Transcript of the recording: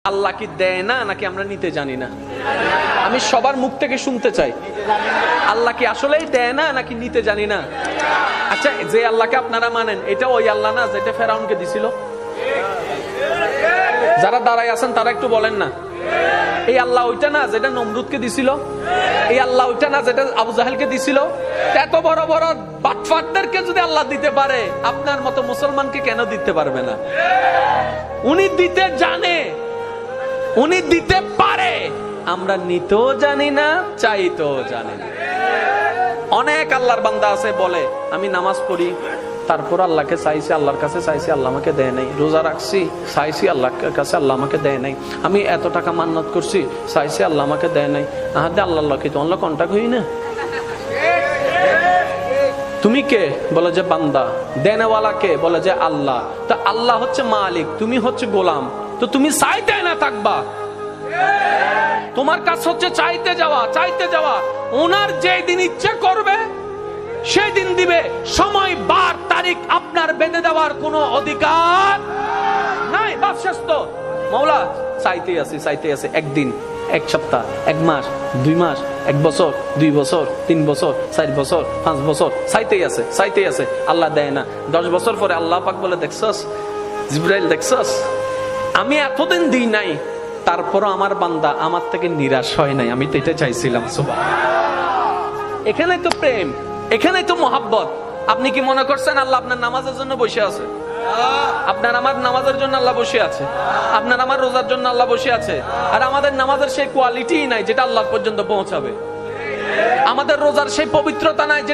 আল্লাহ কি দেয় না নাকি আমরা নিতে জানি না? আমি সবার মুখ থেকে শুনতে চাই, আল্লাহ কি আসলেই দেয় না নাকি নিতে জানি না? আচ্ছা, যে আল্লাহকে আপনারা মানেন এটা ওই আল্লাহ না যেটা ফেরাউনকে দিছিল? যারা দাঁড়ায় আছেন তারা একটু বলেন না, এই আল্লাহ ওইটা না যেটা নমরুদকে দিছিল? এই আল্লাহ ওইটা না যেটা আবু জাহেলকে দিছিল? এত বড় বড় বাটফাটদেরকে যদি আল্লাহ দিতে পারে, আপনার মতো মুসলমানকে কেন দিতে পারবে না? উনি দিতে জানে, উনি দিতে পারে, আমরা নিতেও জানি না, চাইতেও জানি না। অনেক আল্লাহর বান্দা আছে বলে আমি নামাজ পড়ি, তারপর আল্লাহকে চাইছি, আল্লাহর কাছে চাইছি, আল্লাহ আমাকে দেয় নাই। রোজা রাখছি, চাইছি আল্লাহর কাছে, আল্লাহ আমাকে দেয় নাই। আমি এত টাকা মান্নত করছি, চাইছি, আল্লাহ আমাকে দেয় নাই। আহাদে আল্লাহ কি তোমার কন্টাক্ট হই না? তুমি কে? বলে যে বান্দা। দেনেওয়ালা কে? বলে যে আল্লাহ। তা আল্লাহ হচ্ছে মালিক, তুমি হচ্ছে গোলাম, তো তুমি চাইতে না থাকবা। তোমার কাজ হচ্ছে চাইতে যাওয়া, চাইতে যাওয়া। ওনার যেই দিন ইচ্ছা করবে সেই দিন দিবে। সময়, বার, তারিখ আপনার বেঁধে দেওয়ার কোনো অধিকার নাই। বাস শেষ তো। মাওলা চাইতে আছে, চাইতে আছে। একদিন, এক সপ্তাহ, এক মাস, 2 মাস, 1 বছর, 2 বছর, 3 বছর, 4 বছর, 5 বছর চাইতেই আছে, চাইতেই আছে। আল্লাহ দেয় না। 10 বছর পরে আল্লাহ পাক বলে, দেখছস জিবরাইল, দেখছস আমি এতদিন দিই নাই, তারপরও আমার বান্দা আমার থেকে নিরাশ হয় নাই। আমি তো এটা চাইছিলাম। সুবহানাল্লাহ। এখানেই তো প্রেম, এখানেই তো মহাব্বত। আপনি কি মনে করছেন আল্লাহ আপনার নামাজের জন্য বসে আছে? আপনার আমার নামাজের জন্য আল্লাহ বসে আছে, আপনার আমার রোজার জন্য আল্লাহ বসে আছে। আর আমাদের নামাজের সেই কোয়ালিটি নাই যেটা আল্লাহ পর্যন্ত পৌঁছাবে। আমাদের রোজার সেই পবিত্রতা নাই